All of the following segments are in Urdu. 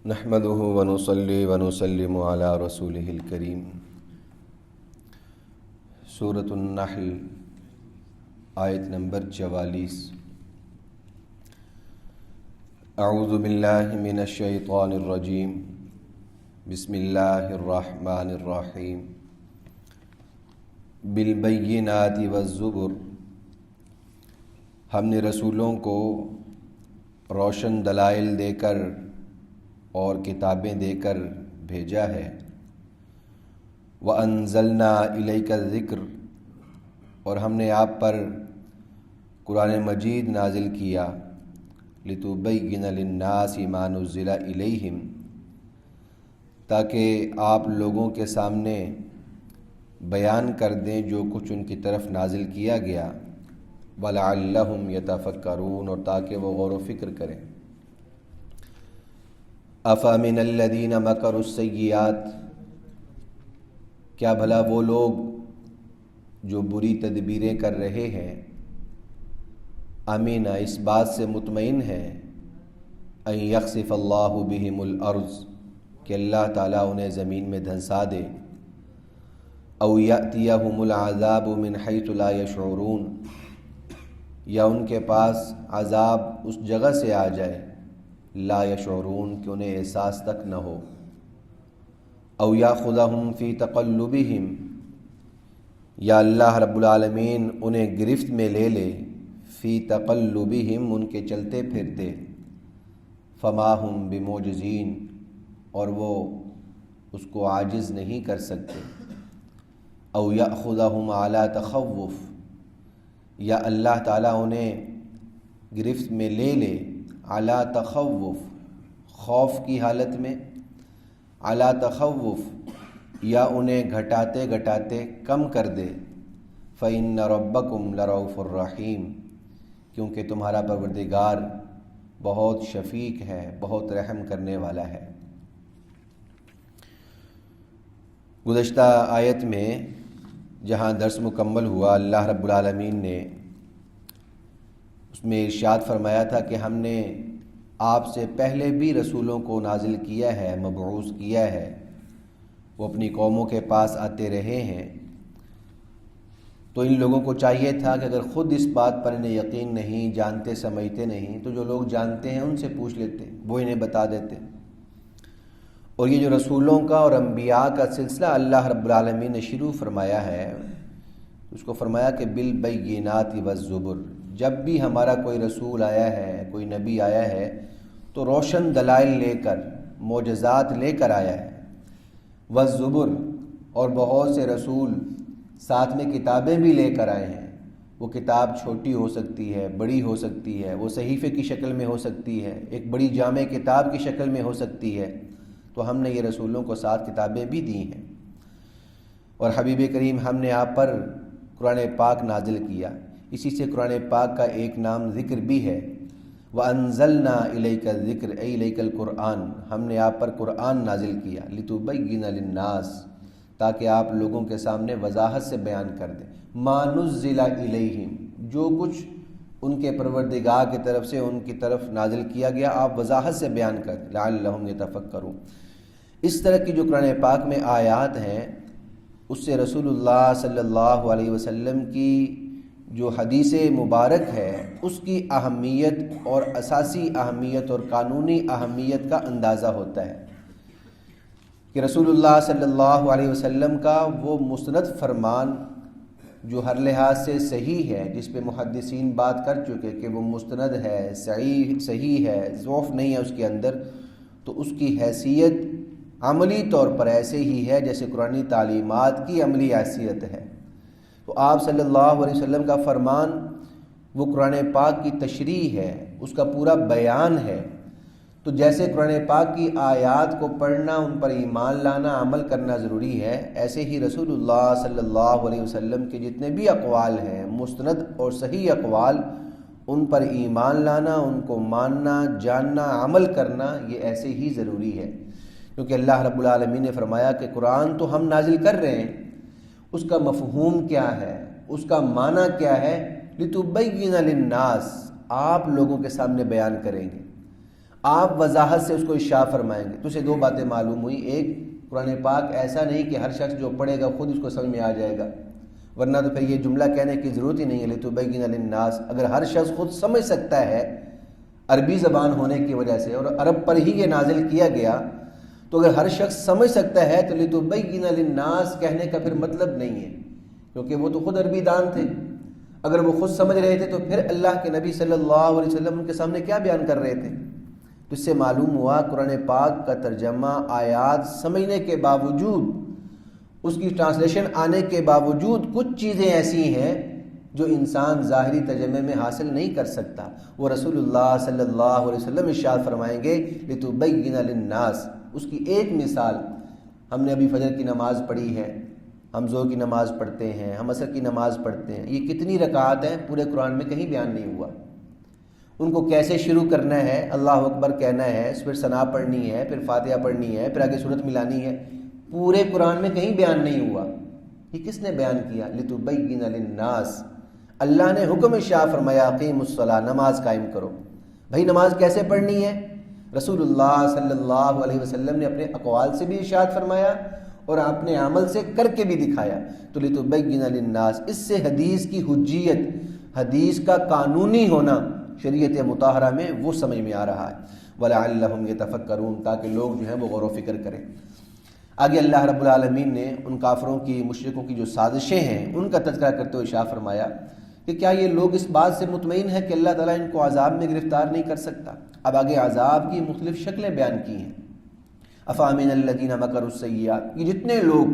نحمده ونصلي ونسلم على رسوله الكريم۔ سورۃ النحل آیت نمبر 44۔ اعوذ باللہ من الشیطان الرجیم، بسم اللہ الرحمن الرحیم۔ بالبینات والزبر، ہم نے رسولوں کو روشن دلائل دے کر اور کتابیں دے کر بھیجا ہے۔ وَأَنزَلْنَا إِلَيْكَ الذِّكْرَ، اور ہم نے آپ پر قرآن مجید نازل کیا، لِتُبَيِّنَ لِلنَّاسِ مَا نُزِّلَ إِلَيْهِمْ، تاکہ آپ لوگوں کے سامنے بیان کر دیں جو کچھ ان کی طرف نازل کیا گیا، وَلَعَلَّهُمْ يَتَفَكَّرُونَ، اور تاکہ وہ غور و فکر کریں۔ أَفَمِنَ الَّذِينَ مَكَرُوا السَّيِّئَاتِ، کیا بھلا وہ لوگ جو بری تدبیریں کر رہے ہیں، امین اس بات سے مطمئن ہیں، ان یخسف اللہ بہم الارض، کہ اللہ تعالیٰ انہیں زمین میں دھنسا دے، او یأتیہم العذاب من حیث لا یشعرون، یا ان کے پاس عذاب اس جگہ سے آ جائے لا یشعرون کہ انہیں احساس تک نہ ہو، او یاخذہم فی تقلبہم، یا اللہ رب العالمین انہیں گرفت میں لے لے، فی تقلبہم ان کے چلتے پھرتے، فما ہم بمعجزین، اور وہ اس کو عاجز نہیں کر سکتے، او یاخذہم علی تخوف، یا اللہ تعالیٰ انہیں گرفت میں لے لے علی تخوف خوف کی حالت میں، علی تخوف یا انہیں گھٹاتے گھٹاتے کم کر دے، فإن ربکم لرؤوف الرحیم، کیونکہ تمہارا پروردگار بہت شفیق ہے، بہت رحم کرنے والا ہے۔ گزشتہ آیت میں جہاں درس مکمل ہوا، اللہ رب العالمین نے اس میں ارشاد فرمایا تھا کہ ہم نے آپ سے پہلے بھی رسولوں کو نازل کیا ہے، مبعوث کیا ہے، وہ اپنی قوموں کے پاس آتے رہے ہیں، تو ان لوگوں کو چاہیے تھا کہ اگر خود اس بات پر انہیں یقین نہیں، جانتے سمجھتے نہیں، تو جو لوگ جانتے ہیں ان سے پوچھ لیتے، وہ انہیں بتا دیتے۔ اور یہ جو رسولوں کا اور انبیاء کا سلسلہ اللہ رب العالمین نے شروع فرمایا ہے، اس کو فرمایا کہ بالبینات والزبر، جب بھی ہمارا کوئی رسول آیا ہے، کوئی نبی آیا ہے، تو روشن دلائل لے کر، معجزات لے کر آیا ہے، والزبر، اور بہت سے رسول ساتھ میں کتابیں بھی لے کر آئے ہیں۔ وہ کتاب چھوٹی ہو سکتی ہے، بڑی ہو سکتی ہے، وہ صحیفے کی شکل میں ہو سکتی ہے، ایک بڑی جامع کتاب کی شکل میں ہو سکتی ہے، تو ہم نے یہ رسولوں کو ساتھ کتابیں بھی دی ہیں۔ اور حبیب کریم ہم نے آپ پر قرآن پاک نازل کیا، اسی سے قرآن پاک کا ایک نام ذکر بھی ہے، وَأَنزَلْنَا إِلَيْكَ الذِّكْرَ أَيْ إِلَيْكَ الْقُرْآنَ، ہم نے آپ پر قرآن نازل کیا، لِتُبَيِّنَ لِلنَّاسِ، تاکہ آپ لوگوں کے سامنے وضاحت سے بیان کر دیں، مَا نُزِّلَ إِلَيْهِمْ، جو کچھ ان کے پروردگار کی طرف سے ان کی طرف نازل کیا گیا، آپ وضاحت سے بیان کر دیں، لَعَلَّهُمْ يَتَفَكَّرُونَ۔ اس طرح کی جو قرآن پاک میں آیات ہیں، اس سے رسول اللہ صلی اللہ علیہ وسلم کی جو حدیث مبارک ہے، اس کی اہمیت اور اساسی اہمیت اور قانونی اہمیت کا اندازہ ہوتا ہے کہ رسول اللہ صلی اللہ علیہ وسلم کا وہ مستند فرمان جو ہر لحاظ سے صحیح ہے، جس پہ محدثین بات کر چکے کہ وہ مستند ہے، صحیح ہے، ضعف نہیں ہے اس کے اندر، تو اس کی حیثیت عملی طور پر ایسے ہی ہے جیسے قرآنی تعلیمات کی عملی حیثیت ہے۔ تو آپ صلی اللہ علیہ وسلم کا فرمان وہ قرآن پاک کی تشریح ہے، اس کا پورا بیان ہے۔ تو جیسے قرآن پاک کی آیات کو پڑھنا، ان پر ایمان لانا، عمل کرنا ضروری ہے، ایسے ہی رسول اللہ صلی اللہ علیہ وسلم کے جتنے بھی اقوال ہیں، مستند اور صحیح اقوال، ان پر ایمان لانا، ان کو ماننا، جاننا، عمل کرنا، یہ ایسے ہی ضروری ہے، کیونکہ اللہ رب العالمین نے فرمایا کہ قرآن تو ہم نازل کر رہے ہیں، اس کا مفہوم کیا ہے، اس کا معنی کیا ہے، لِتُبَيِّنَ لِلنَّاسِ، آپ لوگوں کے سامنے بیان کریں گے۔ آپ وضاحت سے اس کو ارشاد فرمائیں گے تو اسے دو باتیں معلوم ہوئی. ایک، قرآن پاک ایسا نہیں کہ ہر شخص جو پڑھے گا خود اس کو سمجھ میں آ جائے گا، ورنہ تو پھر یہ جملہ کہنے کی ضرورت ہی نہیں ہے لِتُبَيِّنَ لِلنَّاسِ. اگر ہر شخص خود سمجھ سکتا ہے عربی زبان ہونے کی وجہ سے اور عرب پر ہی یہ نازل کیا گیا، تو اگر ہر شخص سمجھ سکتا ہے تو لِتُبَيِّنَ لِلنَّاسِ کہنے کا پھر مطلب نہیں ہے، کیونکہ وہ تو خود عربی دان تھے. اگر وہ خود سمجھ رہے تھے تو پھر اللہ کے نبی صلی اللہ علیہ وسلم ان کے سامنے کیا بیان کر رہے تھے؟ تو اس سے معلوم ہوا قرآن پاک کا ترجمہ آیات سمجھنے کے باوجود، اس کی ٹرانسلیشن آنے کے باوجود کچھ چیزیں ایسی ہیں جو انسان ظاہری ترجمے میں حاصل نہیں کر سکتا. وہ رسول اللہ صلی اللہ علیہ وسلم ارشاد فرمائیں گے لِتُبَيِّنَ لِلنَّاسِ. اس کی ایک مثال، ہم نے ابھی فجر کی نماز پڑھی ہے، ہم ظہر کی نماز پڑھتے ہیں، ہم عصر کی نماز پڑھتے ہیں. یہ کتنی رکعات ہیں پورے قرآن میں کہیں بیان نہیں ہوا. ان کو کیسے شروع کرنا ہے، اللہ اکبر کہنا ہے، پھر ثنا پڑھنی ہے، پھر فاتحہ پڑھنی ہے، پھر آگے سورت ملانی ہے، پورے قرآن میں کہیں بیان نہیں ہوا. یہ کس نے بیان کیا؟ لِتُبَيِّنَ لِلنَّاسِ. اللہ نے حکم ارشاد فرمایا اقیموا الصلاۃ، نماز قائم کرو. بھائی نماز کیسے پڑھنی ہے؟ رسول اللہ صلی اللہ علیہ وسلم نے اپنے اقوال سے بھی ارشاد فرمایا اور اپنے عمل سے کر کے بھی دکھایا. تو لِتُبَيِّنَ لِلنَّاسِ، اس سے حدیث کی حجیت، حدیث کا قانونی ہونا شریعت مطہرہ میں وہ سمجھ میں آ رہا ہے. وَلَعَلَّهُمْ يَتَفَكَّرُونَ، تاکہ لوگ جو ہیں وہ غور و فکر کریں. آگے اللہ رب العالمین نے ان کافروں کی، مشرکوں کی جو سازشیں ہیں ان کا تذکرہ کرتے ہوئے ارشاد فرمایا کہ کیا یہ لوگ اس بات سے مطمئن ہے کہ اللہ تعالیٰ ان کو عذاب میں گرفتار نہیں کر سکتا؟ اب آگے عذاب کی مختلف شکلیں بیان کی ہیں. أَفَأَمِنَ الَّذِينَ مَكَرُوا السَّيِّئَاتِ، یہ جتنے لوگ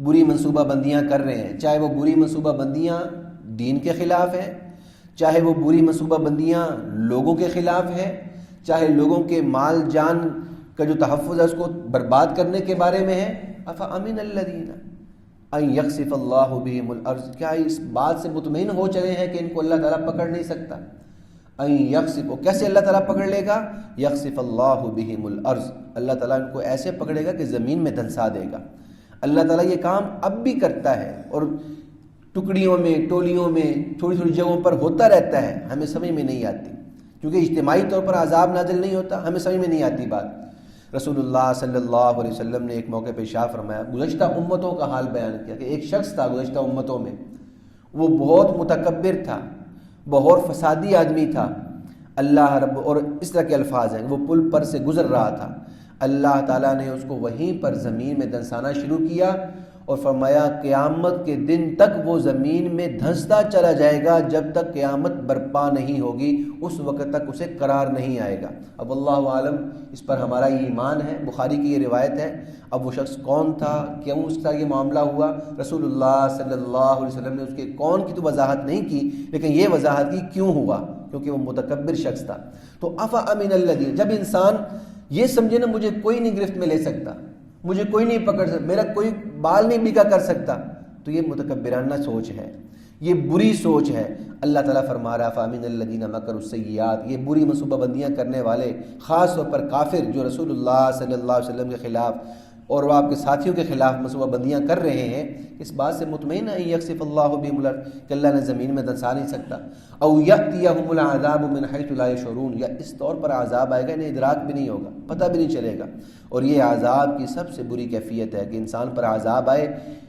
بری منصوبہ بندیاں کر رہے ہیں، چاہے وہ بری منصوبہ بندیاں دین کے خلاف ہیں، چاہے وہ بری منصوبہ بندیاں لوگوں کے خلاف ہیں، چاہے لوگوں کے مال جان کا جو تحفظ ہے اس کو برباد کرنے کے بارے میں ہے. أَفَأَمِنَ الَّذِينَ أَن يَخْسِفَ اللَّهُ بِهِمُ الْأَرْضَ، کیا اس بات سے مطمئن ہو چلے ہیں کہ ان کو اللہ تعالیٰ پکڑ نہیں سکتا؟ أَن يَخْسِفَ، کیسے اللہ تعالیٰ پکڑ لے گا؟ يَخْسِفَ اللَّهُ بِهِمُ الْأَرْضَ، اللہ تعالیٰ ان کو ایسے پکڑے گا کہ زمین میں دھنسا دے گا. اللہ تعالیٰ یہ کام اب بھی کرتا ہے اور ٹکڑیوں میں، ٹولیوں میں، تھوڑی تھوڑی جگہوں پر ہوتا رہتا ہے. ہمیں سمجھ میں نہیں آتی کیونکہ اجتماعی طور پر عذاب نازل نہیں ہوتا، ہمیں سمجھ میں نہیں آتی بات. رسول اللہ صلی اللہ علیہ وسلم نے ایک موقع پہ ارشاد فرمایا، گزشتہ امتوں کا حال بیان کیا کہ ایک شخص تھا گزشتہ امتوں میں، وہ بہت متکبر تھا، بہت فسادی آدمی تھا. اللہ رب، اور اس طرح کے الفاظ ہیں، وہ پل پر سے گزر رہا تھا، اللہ تعالیٰ نے اس کو وہیں پر زمین میں دھنسانا شروع کیا اور فرمایا قیامت کے دن تک وہ زمین میں دھنستا چلا جائے گا جب تک قیامت برپا نہیں ہوگی، اس وقت تک اسے قرار نہیں آئے گا. اب اللہ عالم اس پر ہمارا یہ ایمان ہے، بخاری کی یہ روایت ہے. اب وہ شخص کون تھا، کیوں اس طرح یہ معاملہ ہوا، رسول اللہ صلی اللہ علیہ وسلم نے اس کے کون کی تو وضاحت نہیں کی، لیکن یہ وضاحت کی کیوں ہوا، کیونکہ وہ متکبر شخص تھا. تو أَفَأَمِنَ الَّذِينَ، جب انسان یہ سمجھے نا مجھے کوئی نہیں گرفت میں لے سکتا، مجھے کوئی نہیں پکڑ سکتا، میرا کوئی بال نہیں بکا کر سکتا، تو یہ متکبرانہ سوچ ہے، یہ بری سوچ ہے. اللہ تعالیٰ فرما رہا فَأَمِنَ الَّذِينَ مَكَرُوا السَّيِّئَاتِ، یہ بری منصوبہ بندیاں کرنے والے، خاص طور پر کافر جو رسول اللہ صلی اللہ علیہ وسلم کے خلاف اور وہ آپ کے ساتھیوں کے خلاف منصوبہ بندیاں کر رہے ہیں، اس بات سے مطمئن ہے یکسف اللہ بہم الارض کہ اللہ نے زمین میں دھنسا نہیں سکتا. او یأتیہم العذاب من حیث لا یشعرون، یا اس طور پر عذاب آئے گا انہیں ادراک بھی نہیں ہوگا، پتہ بھی نہیں چلے گا. اور یہ عذاب کی سب سے بری کیفیت ہے کہ انسان پر عذاب آئے،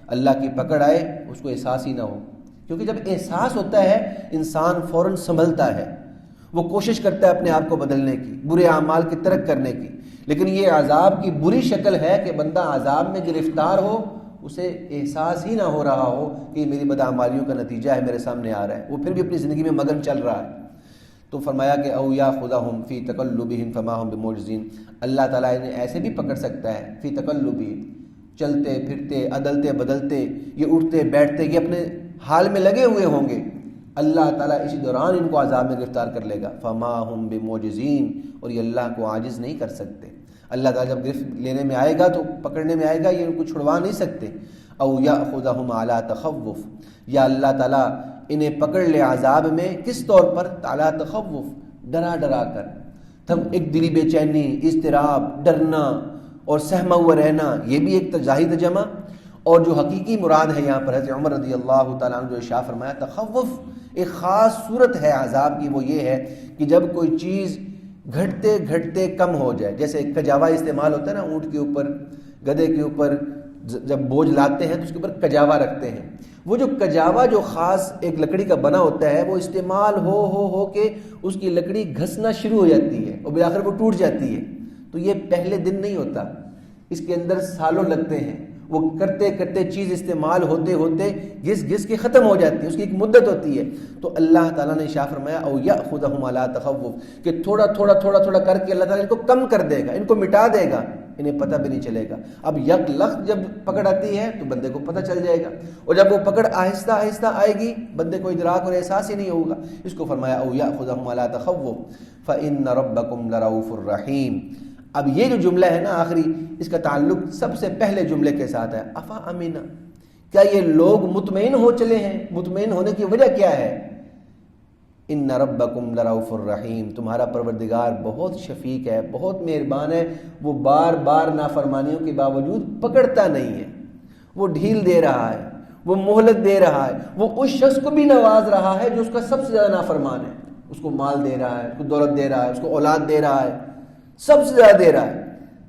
اللہ کی پکڑ آئے، اس کو احساس ہی نہ ہو. کیونکہ جب احساس ہوتا ہے انسان فوراً سنبھلتا ہے، وہ کوشش کرتا ہے اپنے آپ کو بدلنے کی، برے اعمال کی ترک کرنے کی. لیکن یہ عذاب کی بری شکل ہے کہ بندہ عذاب میں گرفتار ہو، اسے احساس ہی نہ ہو رہا ہو کہ یہ میری بدعمالیوں کا نتیجہ ہے، میرے سامنے آ رہا ہے، وہ پھر بھی اپنی زندگی میں مگن چل رہا ہے. تو فرمایا کہ او یاخذہم فی تقلبہم فما ہم بمعجزین، اللہ تعالیٰ انہیں ایسے بھی پکڑ سکتا ہے فی تقلبہم، چلتے پھرتے، عدلتے بدلتے، یہ اٹھتے بیٹھتے، یہ اپنے حال میں لگے ہوئے ہوں گے، اللہ تعالیٰ اسی دوران ان کو عذاب میں گرفتار کر لے گا. فما ہم بمعجزین، اور یہ اللہ کو عاجز نہیں کر سکتے. اللہ تعالیٰ جب گرفت لینے میں آئے گا تو پکڑنے میں آئے گا، یہ ان کو چھڑوا نہیں سکتے. او یاخذہم علی تخوف، یا اللہ تعالیٰ انہیں پکڑ لے عذاب میں، کس طور پر؟ علی تخوف، ڈرا ڈرا کر. تب ایک دلی بے چینی، اضطراب، ڈرنا اور سہما ہوا رہنا، یہ بھی ایک ظاہری ترجمہ. اور جو حقیقی مراد ہے یہاں پر حضرت عمر رضی اللہ تعالیٰ عنہ جو ارشاد فرمایا، تخوف ایک خاص صورت ہے عذاب کی، وہ یہ ہے کہ جب کوئی چیز گھٹتے گھٹتے کم ہو جائے. جیسے کجاوا استعمال ہوتا ہے نا اونٹ کے اوپر، گدھے کے اوپر جب بوجھ لاتے ہیں تو اس کے اوپر کجاوا رکھتے ہیں. وہ جو کجاوا جو خاص ایک لکڑی کا بنا ہوتا ہے وہ استعمال ہو کے اس کی لکڑی گھسنا شروع ہو جاتی ہے اور بالآخر وہ ٹوٹ جاتی ہے. تو یہ پہلے دن نہیں ہوتا، اس کے اندر سالوں لگتے ہیں. وہ کرتے کرتے چیز استعمال ہوتے ہوتے گھس کے ختم ہو جاتی ہے، اس کی ایک مدت ہوتی ہے. تو اللہ تعالیٰ نے ارشاد فرمایا او یأخذہم علی تخوف، کہ تھوڑا تھوڑا کر کے اللہ تعالیٰ ان کو کم کر دے گا، ان کو مٹا دے گا، انہیں پتہ بھی نہیں چلے گا. اب یک لخت جب پکڑ آتی ہے تو بندے کو پتہ چل جائے گا، اور جب وہ پکڑ آہستہ آہستہ آئے گی بندے کو ادراک اور احساس ہی نہیں ہوگا. اس کو فرمایا او یأخذہم علی تخوف فإن ربکم لرؤوف الرحیم. اب یہ جو جملہ ہے نا آخری، اس کا تعلق سب سے پہلے جملے کے ساتھ ہے. افا امینا، کیا یہ لوگ مطمئن ہو چلے ہیں؟ مطمئن ہونے کی وجہ کیا ہے؟ ان ربکم لرؤوف الرحیم، تمہارا پروردگار بہت شفیق ہے، بہت مہربان ہے. وہ بار بار نافرمانیوں کے باوجود پکڑتا نہیں ہے، وہ ڈھیل دے رہا ہے، وہ مہلت دے رہا ہے. وہ اس شخص کو بھی نواز رہا ہے جو اس کا سب سے زیادہ نافرمان ہے. اس کو مال دے رہا ہے، اس کو دولت دے رہا ہے، اس کو اولاد دے رہا ہے، سب سے زیادہ دے رہا ہے.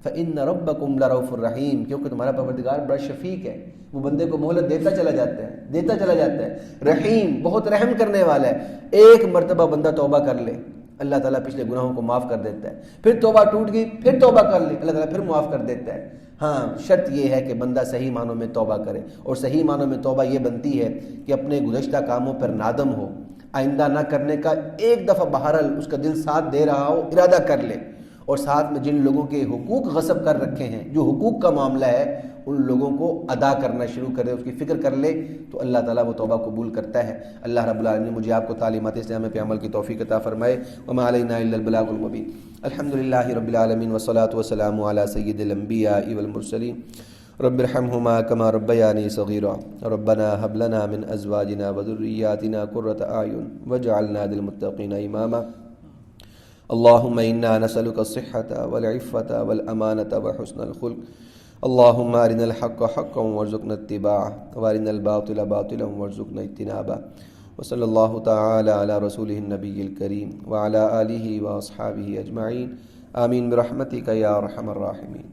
فإن ربکم لرؤوف الرحیم، کیونکہ تمہارا پروردگار بڑا شفیق ہے، وہ بندے کو مہلت دیتا چلا جاتا ہے. رحیم، بہت رحم کرنے والا ہے. ایک مرتبہ بندہ توبہ کر لے اللہ تعالیٰ پچھلے گناہوں کو معاف کر دیتا ہے. پھر توبہ ٹوٹ گئی، پھر توبہ کر لی اللہ تعالیٰ پھر معاف کر دیتا ہے. ہاں، شرط یہ ہے کہ بندہ صحیح معنوں میں توبہ کرے، اور صحیح معنوں میں توبہ یہ بنتی ہے کہ اپنے گزشتہ کاموں پر نادم ہو، آئندہ نہ کرنے کا. ایک دفعہ بہرحال اس کا دل ساتھ دے رہا ہو، ارادہ کر لے، اور ساتھ میں جن لوگوں کے حقوق غصب کر رکھے ہیں، جو حقوق کا معاملہ ہے، ان لوگوں کو ادا کرنا شروع کرے، اس کی فکر کر لے، تو اللہ تعالیٰ وہ توبہ قبول کرتا ہے. اللہ رب العالمین مجھے آپ کو تعلیمات اسلام پہ عمل کی توفیق عطا فرمائے. وما علینا الا البلاغ المبین. الحمدللہ رب العالمین والصلاة والسلام علی سید الانبیاء والمرسلین. رب ارحمہما کما ربیانی صغیرا. ربنا هب لنا من ازواجنا وذریاتنا قرۃ اعین واجعلنا للمتقین اماما. اللهم إنا نسألك الصحة والعفة والأمانة وحسن الخلق. اللهم أرنا الحق حقا وارزقنا اتباعه وأرنا الباطل باطلا وارزقنا اجتنابه. وصلى الله تعالى على رسوله النبي الكريم وعلى آله وأصحابه أجمعين. آمين برحمتك يا أرحم الراحمين.